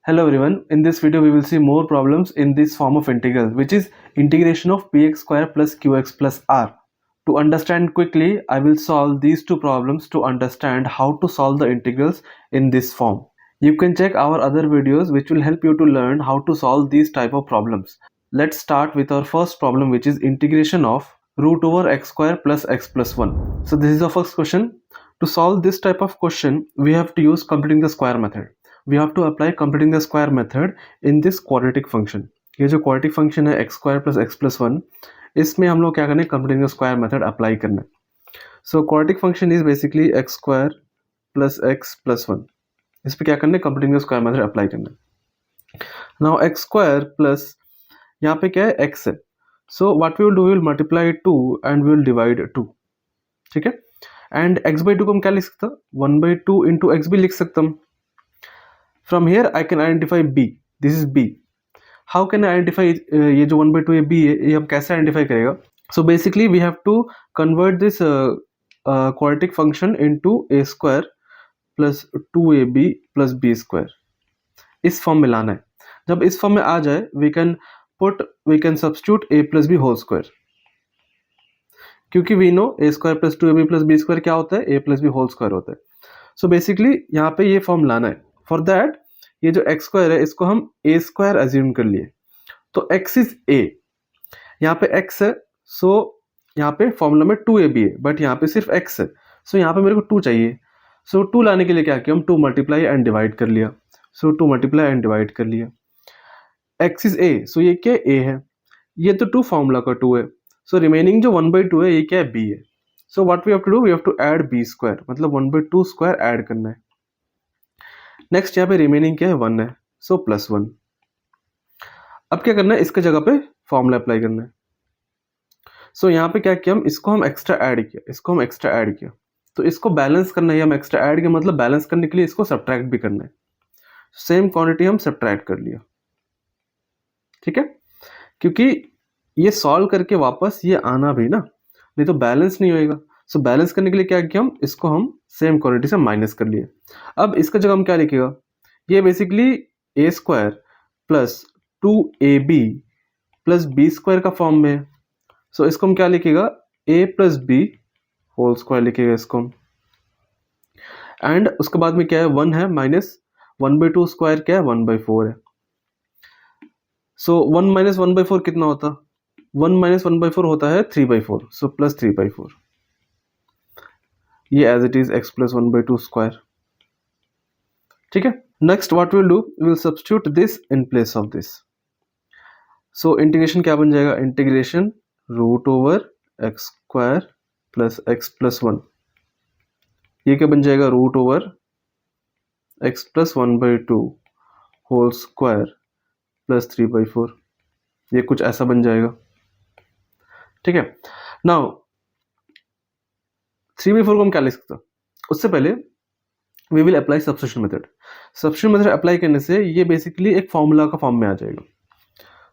Hello everyone, in this video we will see more problems in this form of integral, which is integration of px square plus qx plus r. To understand quickly, I will solve these two problems to understand how to solve the integrals in this form. You can check our other videos which will help you to learn how to solve these type of problems. Let's start with our first problem, which is integration of root over x square plus x plus 1. So this is the first question. To solve this type of question, we have to use completing the square method. We have to apply completing the square method in this quadratic function. ये जो quadratic function है x square plus x plus 1, इसमें हम लोग क्या करने completing the square method apply करना है. So quadratic function is basically x square plus x plus 1. इस पे क्या करना है completing the square method apply करना है. Now x square plus यहाँ पे क्या है x है. So what we will do, we will multiply 2 and we will divide 2. ठीक है. And x by 2 को हम क्या लिख सकते हैं 1 by 2 into x भी लिख सकता हूँ. From here I can identify b. This is b. How can I identify ये जो 1 by 2 ये b है, ये हम कैसे identify करेगा? So basically we have to convert this quadratic function into a square plus 2ab plus b square. इस form में लाना है. जब इस फॉर्म में आ जाए we can substitute a plus b whole square. क्योंकि we know a square plus 2ab plus b square क्या होता है? a plus b whole square होता है. So basically यहाँ पे ये फॉर्म लाना है. For that ये जो x स्क्वायर है इसको हम a स्क्वायर एज्यूम कर लिए. तो x इज a, यहाँ पे x है, सो यहाँ पे फॉर्मूला में 2ab है, बट यहाँ पे सिर्फ x है, सो यहाँ पे मेरे को 2 चाहिए. सो 2 लाने के लिए क्या किया हम 2 मल्टीप्लाई एंड डिवाइड कर लिया. सो 2 मल्टीप्लाई एंड डिवाइड कर लिया. x इज a, सो ये क्या a है, ये तो 2 फॉर्मूला का 2 है, सो रिमेनिंग जो 1 by 2 है ये क्या है b है. So what we have to do, we have to add b square, मतलब 1 by 2 स्क्वायर ऐड करना है. नेक्स्ट यहाँ पे रिमेनिंग क्या है 1 है, सो प्लस 1. अब क्या करना है इसके जगह पे फॉर्मूला अप्लाई करना है. सो यहाँ पे क्या किया हम इसको हम एक्स्ट्रा ऐड किया, तो इसको बैलेंस करना है. हम एक्स्ट्रा ऐड किया मतलब बैलेंस करने के लिए इसको सब्ट्रैक्ट भी करना है. सेम क्वांटिटी हम सब्ट्रैक्ट कर लिया. ठीक है, क्योंकि ये सॉल्व करके वापस ये आना भी ना, नहीं तो बैलेंस नहीं होएगा. सो बैलेंस करने के लिए क्या किया हम इसको हम सेम क्वांटिटी से माइनस कर लिए. अब इसका जगह हम क्या लिखेगा, ये basically a square plus 2ab plus b square का फॉर्म में है. सो इसको हम क्या लिखेगा a plus b whole square लिखेगा इसको हम. एंड उसके बाद में क्या है 1 है माइनस 1 by 2 स्क्वायर क्या है 1 by 4 है. सो 1 माइनस 1 by 4 कितना होता, 1 माइनस 1 by 4 होता है 3 by 4, सो प्लस 3 by 4. ये as it is x plus 1 by 2 square. ठीक है. Next what will do, will substitute this in place of this. So integration क्या बन जाएगा, integration root over x square plus x plus 1. ये क्या बन जाएगा root over x plus 1 by 2 whole square plus 3 by 4. ये कुछ ऐसा बन जाएगा. ठीक है. नाउ 3 by 4 को हम क्या लिख सकते हैं, उससे पहले we will apply substitution method. Substitution method apply करने से ये बेसिकली एक फॉर्मूला का फॉर्म में आ जाएगा.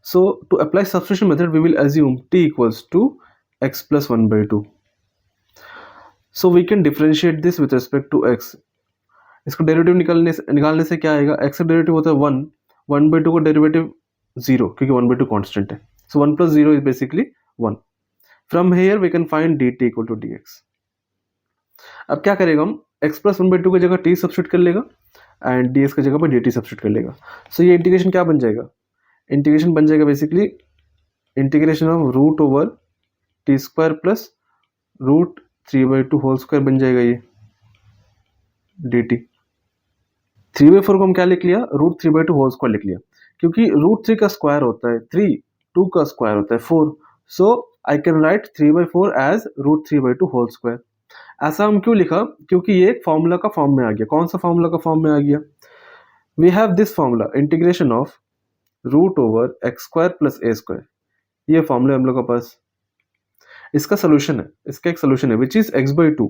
So to apply substitution method we will assume t equals to x plus 1 by 2. So we can differentiate this with respect to x. इसको derivative निकालने से क्या आएगा, x का डेरिवेटिव होता है 1, 1 by 2 का डेरिवेटिव 0, क्योंकि 1 by 2 कॉन्स्टेंट है. So 1 plus 0 is basically 1. From here we can find dt equal to dx. अब क्या करेगा हम x प्लस 1 by 2 की जगह t सब्स्टिट्यूट कर लेगा एंड ds की जगह पर dt सब्स्टिट्यूट कर लेगा. सो ये इंटीग्रेशन क्या बन जाएगा, इंटीग्रेशन बन जाएगा basically integration of root over T square plus root 3 by 2 whole square बन जाएगा ये dt. 3 by 4 को हम क्या लिख लिया, रूट 3 by 2 होल स्क्वायर लिख लिया, क्योंकि रूट 3 का स्क्वायर होता है 3, 2 का स्क्वायर होता है 4. So I can write 3 by 4 as root 3 by 2 whole square. ऐसा हम क्यों लिखा, क्योंकि ये एक फॉर्मूला का फॉर्म में आ गया. कौन सा फॉर्मूला का फॉर्म में आ गया, we have this formula integration of root over x square plus A square. ये फॉर्मूला हम लोग के पास. इसका सोल्यूशन है, इसका एक सोल्यूशन है which is x by 2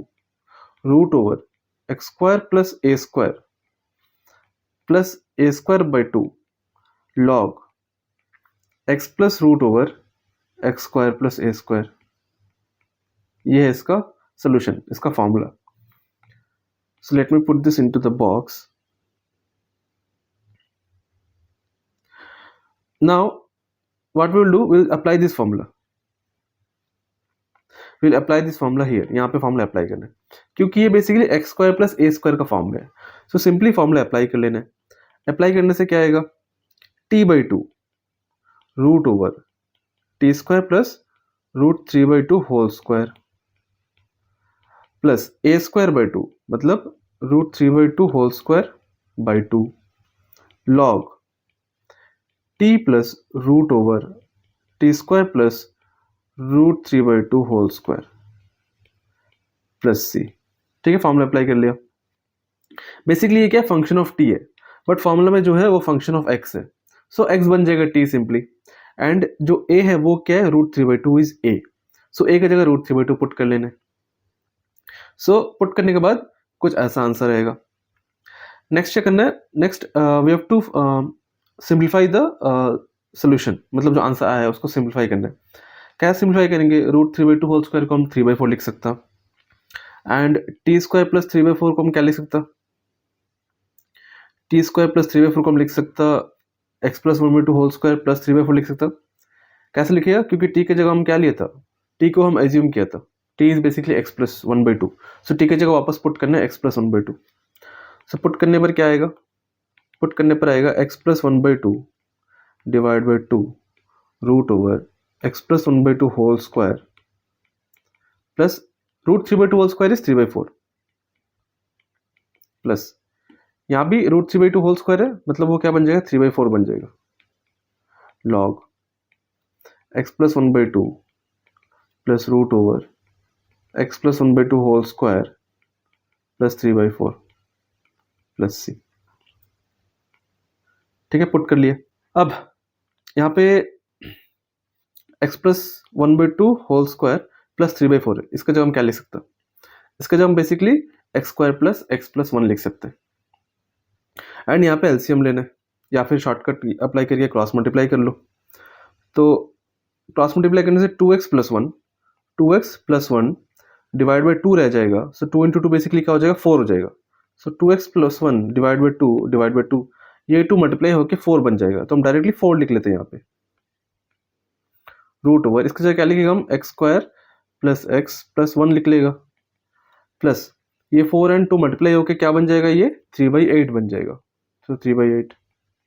root over x square plus A square by 2 log x plus root over x square plus A square. ये है इसका solution, इसका formula. So let me put this into the box. Now what we will do, we'll apply this formula. We'll apply this formula here. यहाँ पे formula apply करना है क्योंकि ये बेसिकली एक्स स्क्वायर प्लस ए स्क्वायर का form है. So simply formula apply कर लेना है. अप्लाई करने से क्या आएगा, T by two root over T square plus root three by two whole square plus A square by two मतलब root three by two whole square by two log T plus root over T square plus root three by two whole square plus C. ठीक है, formula apply कर लिया. Basically ये क्या function of T है, but formula में जो है वो फंक्शन ऑफ एक्स है. सो एक्स बन जाएगा टी सिंपली, एंड जो ए है वो क्या है, root three by two is A. So A की जगह root three by two put कर लेना है. सो पुट करने के बाद कुछ ऐसा आंसर आएगा. नेक्स्ट क्या करना है, next we have to simplify the solution, मतलब जो आंसर आया है उसको सिंप्लीफाई करना है. क्या सिंप्लीफाई करेंगे, root three by two whole square को हम थ्री बाई फोर लिख सकता, and t square plus three by four को हम क्या लिख सकता, t square plus three by four को हम लिख सकता x plus one by two whole square plus three by four लिख सकता. कैसे लिखेगा, क्योंकि टी की जगह हम क्या लिया था, टी को हम एज्यूम किया था, t is basically x plus one by two. So t की जगह वापस पुट करना है x plus one by two. So put करने पर क्या आएगा, पुट करने पर आएगा x plus one by two divide by two root over x plus one by two whole square plus root three by two whole square is three by four plus यहाँ भी root three by two whole square है, मतलब वो क्या बन जाएगा, three by four बन जाएगा. Log x plus one by two plus root over x plus one by two whole square plus three by four plus C. ठीक है, पुट कर लिया. अब यहाँ पे X plus one by two whole square plus three by four है, इसका जगह हम क्या लिख सकते हैं, इसका जगह हम basically x square plus x one लिख सकते हैं. एंड यहाँ पे एलसीएम लेना है, या फिर शॉर्टकट अप्लाई करके क्रॉस मल्टीप्लाई कर लो. तो क्रॉस मल्टीप्लाई करने से two X plus one divide by two रह जाएगा. So two into two basically क्या हो जाएगा, फोर हो जाएगा. So two X plus one divide by two ये टू मल्टीप्लाई होकर फोर बन जाएगा. तो हम डायरेक्टली फोर लिख लेते हैं यहाँ पे. रूट ओवर इसकी जगह क्या लिखेगा, हम एक्स स्क्वायर प्लस वन लिख लेगा, प्लस ये फोर एंड टू मल्टीप्लाई होकर क्या बन जाएगा, ये थ्री बाई एट बन जाएगा. तो three by eight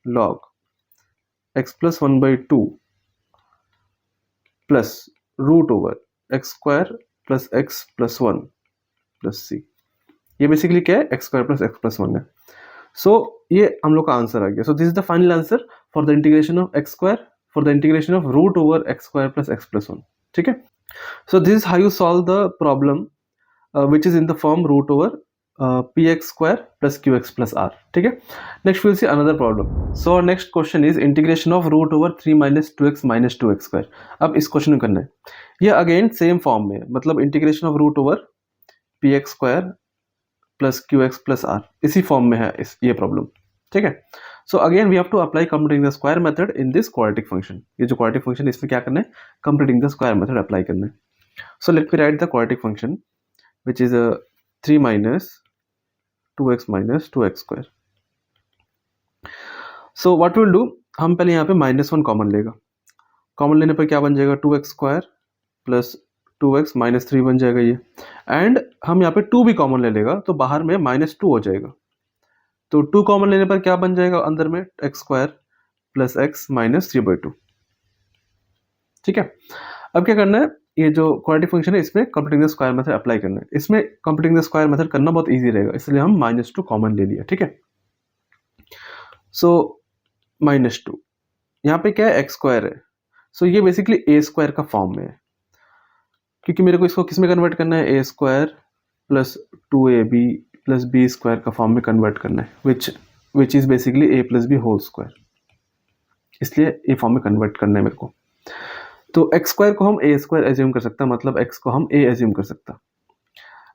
log x plus one by two plus root over x square plus x plus one plus C. ये बेसिकली क्या है, एक्स स्क्वायर प्लस वन है. सो ये हम लोग का आंसर आ गया. So this is the final answer for the integration of x square for the integration of root over x square plus x plus one. ठीक है, so this is how you solve the problem which is in the form root over px square plus qx plus r. ठीक है, next we'll see another problem. So our next question is integration of root over 3 minus 2x minus 2x square. अब इस question को करना है, ये again same form में, मतलब integration of root over px square plus qx plus r इसी form में है ये प्रॉब्लम. ठीक है, so again we have to apply completing the square method in this quadratic function. ये जो क्वाड्रेटिक फंक्शन है इसमें क्या करना है, completing the square method apply करना है. So let me write the quadratic function which is 3 minus 2x minus 2x square. So what we'll do, हम पहले यहाँ पे माइनस वन कॉमन लेगा. कॉमन लेने पर क्या बन जाएगा, 2x square plus 2x minus three बन जाएगा ये. एंड हम यहाँ पे 2 भी कॉमन ले लेगा तो बाहर में माइनस टू हो जाएगा. तो 2 कॉमन लेने पर क्या बन जाएगा अंदर में, x square plus x minus three by to. ठीक है, अब क्या करना है, ये जो क्वाड्रेटिक फंक्शन है इसमें completing the square method apply करना है. इसमें कंप्लीटिंग द स्क्वायर मेथड करना बहुत इजी रहेगा, इसलिए हम माइनस टू कॉमन ले लिया. ठीक है, सो माइनस टू यहाँ पे क्या है, एक्स स्क्वायर है. सो ये बेसिकली ए स्क्वायर का फॉर्म में है, क्योंकि मेरे को इसको किस में कन्वर्ट करना है, A square plus two A B plus B square का फॉर्म में कन्वर्ट करना है, which is basically A plus B whole square. इसलिए ए फॉर्म में कन्वर्ट करना है मेरे को. तो एक्स स्क्वायर को हम ए स्क्वायर एज्यूम कर सकता, मतलब एक्स को हम ए एज्यूम कर सकता.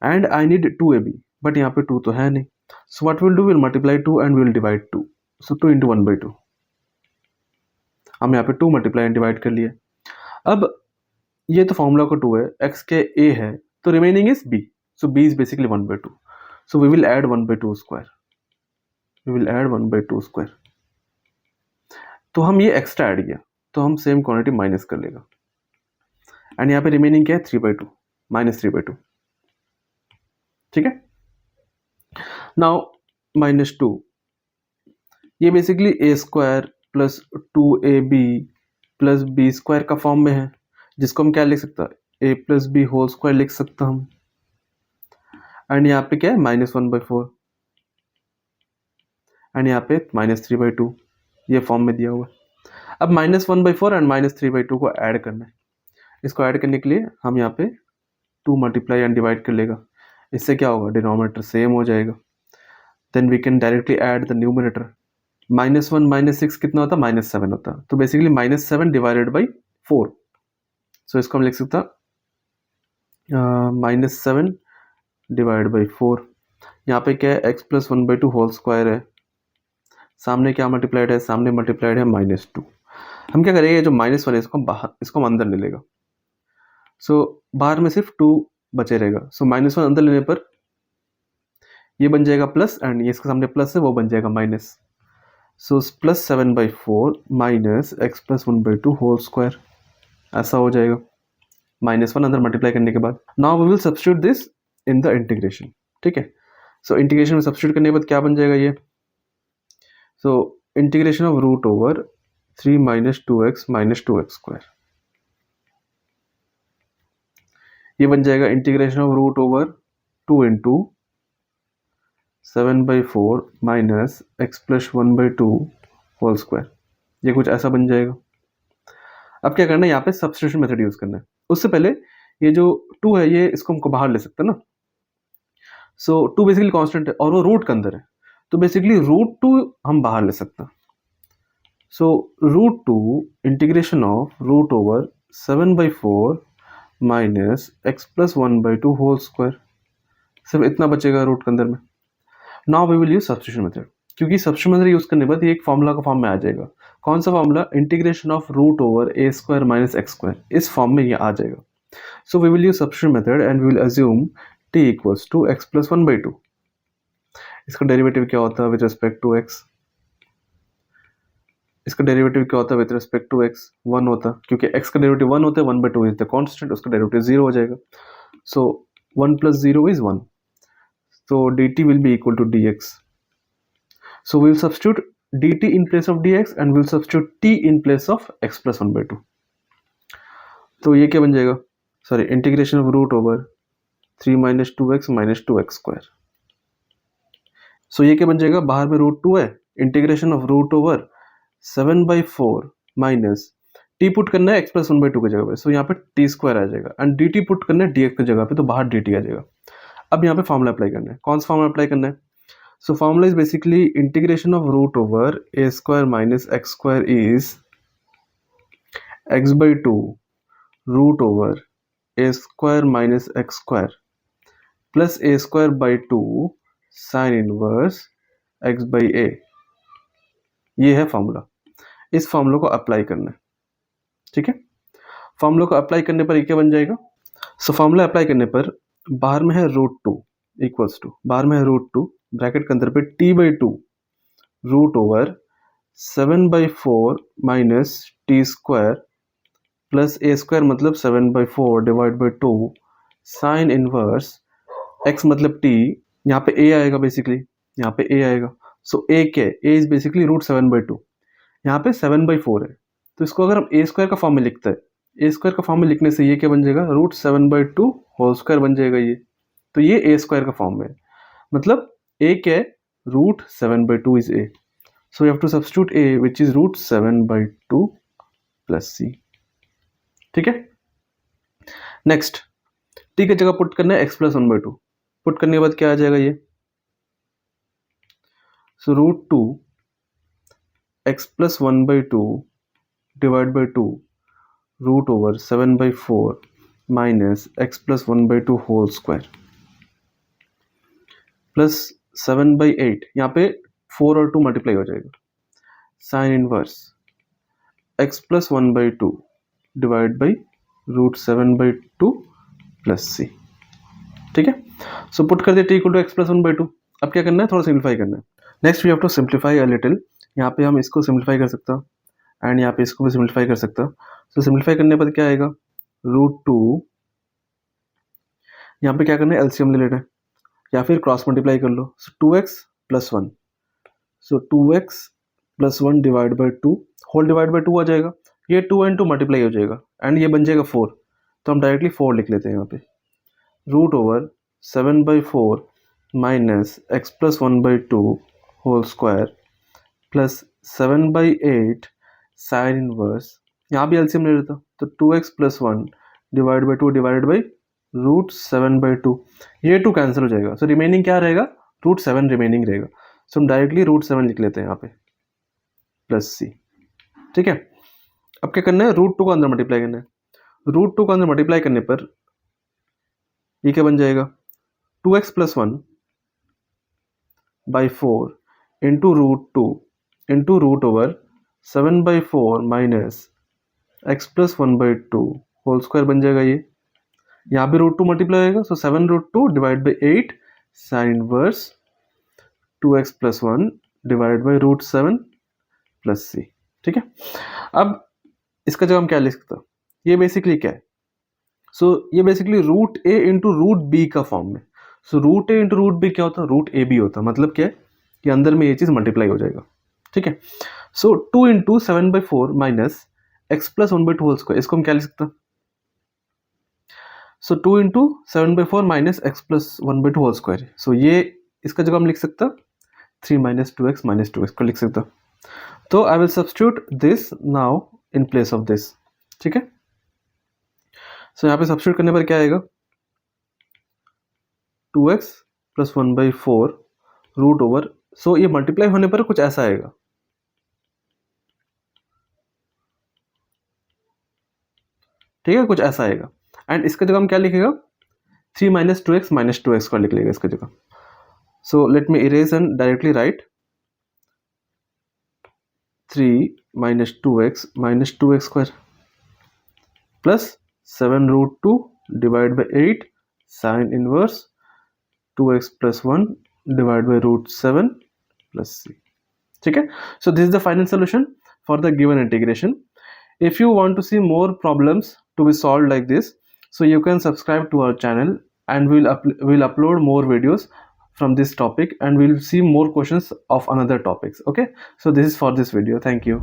And I need to A b, but यहाँ पे टू तो है नहीं. So what will do, will multiply two and will divide two. So two into one by two, हम यहाँ पे टू मल्टीप्लाई एंड डिवाइड कर लिए. अब ये तो फॉर्मूला का टू है, एक्स के ए है तो remaining is b. So b is basically one by two. So we will add one by two square, we will add one by two square. तो हम ये एक्स्ट्रा ऐड किया, तो हम सेम क्वांटिटी माइनस कर लेगा, एंड यहाँ पे रिमेनिंग क्या है 3/2 माइनस 3/2, ठीक है। नाउ -2 ये basically a² plus 2ab plus b² का फॉर्म में है, जिसको हम क्या लिख सकते हैं a plus b whole square लिख सकता हम, एंड यहाँ पे क्या है -1/4 एंड यहाँ पे -3/2 ये फॉर्म में दिया हुआ है। अब -1/4 एंड -3/2 को ऐड करना है। इसको ऐड करने के लिए हम यहाँ पे 2 मल्टीप्लाई एंड डिवाइड कर लेगा, इससे क्या होगा डिनोमिनेटर सेम हो जाएगा। Then we can directly add the numerator. -1 -6 कितना होता है -7 होता है, तो बेसिकली -7 डिवाइडेड बाई 4, सो इसको हम लिख सकता -7 डिवाइड बाई 4। यहाँ पे क्या है x प्लस 1/2 होल स्क्वायर है, सामने क्या मल्टीप्लाइड है, सामने मल्टीप्लाइड है -2। हम क्या करेंगे, जो -1 है इसको बाहर, इसको हम अंदर ले लेगा, सो बाहर में सिर्फ 2 बचे रहेगा, सो -1 अंदर लेने पर ये बन जाएगा प्लस, एंड ये इसके सामने प्लस है वो बन जाएगा minus, so plus 7/4 minus x plus 1/2 whole square, ऐसा हो जाएगा -1 अंदर मल्टीप्लाई करने के बाद। Now we will substitute this in the integration, ठीक है। सो इंटीग्रेशन में सब्स्टिट्यूट करने के बाद क्या बन जाएगा ये, so integration of root over 3 minus 2x minus 2x², ये बन जाएगा integration of root over 2 into 7/4 minus x plus 1/2 whole square, ये कुछ ऐसा बन जाएगा। अब क्या करना है, यहाँ पे सब्स्टिट्यूशन मेथड यूज करना है। उससे पहले ये जो 2 है ये इसको हमको बाहर ले सकते हैं ना, सो 2 बेसिकली कांस्टेंट है और वो रूट के अंदर है, तो बेसिकली √2 हम बाहर ले सकते हैं। So √2 integration of root over 7/4 minus x plus 1/2 whole square, सिर्फ इतना बचेगा रूट के अंदर में। Now we will use substitution method, क्योंकि सब्स्टिट्यूशन मेथड यूज करने के बाद ये एक फॉर्मूला का फॉर्म में आ जाएगा। कौन सा formula, integration of root over a² minus x², इस फॉर्म में ये आ जाएगा। So we will use substitution method and we will assume t equals to x plus 1/2। इसका डेरिवेटिव क्या होता है विद रिस्पेक्ट टू x, इसका डेरिवेटिव क्या होता है विद रिस्पेक्ट टू x, 1 होता है, क्योंकि x का डेरिवेटिव 1 होता है, 1/2 इज द कांस्टेंट, उसका डेरिवेटिव 0 हो जाएगा। सो 1 plus 0 is 1, so dt will be equal to dx. So we will substitute dt in place of dx and we will substitute t in place of x plus 1/2. तो ये क्या बन जाएगा, sorry integration of root over 3 minus 2x minus 2x²। So ये क्या बन जाएगा, बाहर में √2 है, integration of root over 7/4 minus t put करना है x प्लस 1/2 की जगह पे, सो यहाँ पे t² आ जाएगा, एंड dt पुट करना है dx की जगह पे, तो बाहर dt आ जाएगा। अब यहाँ पे फॉर्मूला अप्लाई करना है, कौन सा फॉर्मूला अप्लाई करना है, so formula is basically integration of root over a² minus x² is x/2 root over a² minus x² plus a²/2 sine inverse x/a, ये है फॉर्मूला। इस फॉर्मूला को अप्लाई करना है, ठीक है। फॉर्मूला को अप्लाई करने पर ये क्या बन जाएगा, सो फॉर्मूला अप्लाई करने पर बाहर में है √2 इक्वल्स टू, बाहर में है √2 ब्रैकेट के अंदर पे t/2 root over 7/4 minus t² plus a² मतलब 7/4 divide by 2 sign inverse x मतलब t, यहाँ पे a आएगा, बेसिकली यहाँ पे a आएगा। सो a क्या है, a इज बेसिकली √7/2, यहाँ पे 7/4 है, तो इसको अगर हम a² का फॉर्म में लिखते हैं, a² का फॉर्म में लिखने से ये क्या बन जाएगा, √7/2 होल स्क्वायर बन जाएगा ये, तो ये a² का फॉर्म में है, मतलब a क्या है, √7/2 is a, so you have to substitute a which is √7/2 plus c, ठीक है। नेक्स्ट t की जगह पुट करना है x प्लस 1/2, पुट करने के बाद क्या आ जाएगा ये, so √2 x plus 1/2 divide by 2 root over 7/4 minus x plus 1/2 whole square plus 7/8, यहाँ पे 4 और 2 मल्टीप्लाई हो जाएगा, sine inverse x plus 1/2 divide by √7/2 plus c, ठीक है। सो पुट कर दिया t equal to x plus 1/2। अब क्या करना है, थोड़ा सिंप्लीफाई करना है। Next we have to simplify a little, यहाँ पे हम इसको सिंप्लीफाई कर सकते हैं, एंड यहाँ पे इसको भी सिम्प्लीफाई कर सकता हूँ। सो सिम्प्लीफाई करने पर क्या आएगा, √2, यहाँ पे क्या करना है, एलसीएम ले लेना है या फिर क्रॉस मल्टीप्लाई कर लो। So 2x + 1, so 2x + 1 divide by 2 whole divide by 2 आ जाएगा, ये 2 एंड 2 मल्टीप्लाई हो जाएगा एंड ये बन जाएगा 4, तो हम डायरेक्टली 4 लिख लेते हैं यहाँ पे। √7/4 minus x + 1/2 whole square plus 7/8 sine inverse, यहाँ भी एलसीएम ले लेता, तो 2x + 1 divide by 2 divided by √7/2, ये 2 कैंसिल हो जाएगा। सो रिमेनिंग क्या रहेगा, √7 रिमेनिंग रहेगा। सो हम डायरेक्टली √7 लिख लेते हैं यहाँ पे प्लस c। ठीक है, अब क्या करना है, √2 को अंदर मल्टीप्लाई करना है। √2 को अंदर मल्टीप्लाई करने पर ये क्या बन जाएगा, 2x + 1/4 into √2 into √7/4 minus x + 1/2 whole square बन जाएगा। ये यहाँ भी √2 मल्टीप्लाई होगा, so 7√2 divide by 8 sine inverse 2x + 1 divide by √7 plus c। ठीक है, अब इसका जब हम क्या लिख सकते हैं, ये बेसिकली क्या है, सो ये बेसिकली √a इंटू √b का फॉर्म में। सो √a इंटू √b क्या होता है, √ab होता है, मतलब क्या है कि अंदर में ये चीज़ मल्टीप्लाई हो जाएगा। ठीक है, so 2 into 7/4 minus x + 1/2 whole square, इसको हम क्या लिख सकते हैं, so 2 into 7/4 minus x + 1/2 whole square. So ये इसका जगह हम लिख सकते हैं 3 - 2x - 2x को लिख सकते हैं। तो I will substitute this now in place of this. ठीक है, सो यहाँ पे सब्स्टिट्यूट करने पर क्या आएगा, 2x + 1/4 रूट ओवर, सो ये मल्टीप्लाई होने पर कुछ ऐसा आएगा। ठीक है, कुछ ऐसा आएगा एंड इसका जगह हम क्या लिखेगा, 3 - 2x - 2x को लिख लेगा इसका जगह। सो let me erase and directly right 3 - 2x - 2x square plus 7√2 divide by 8 sine inverse 2x + 1 divide by √7 plus c। ठीक है, so this is the final solution for the given integration. If you want to see more problems to be solved like this, so you can subscribe to our channel and we'll upload more videos from this topic and we'll see more questions of another topics. Okay, so this is for this video. Thank you.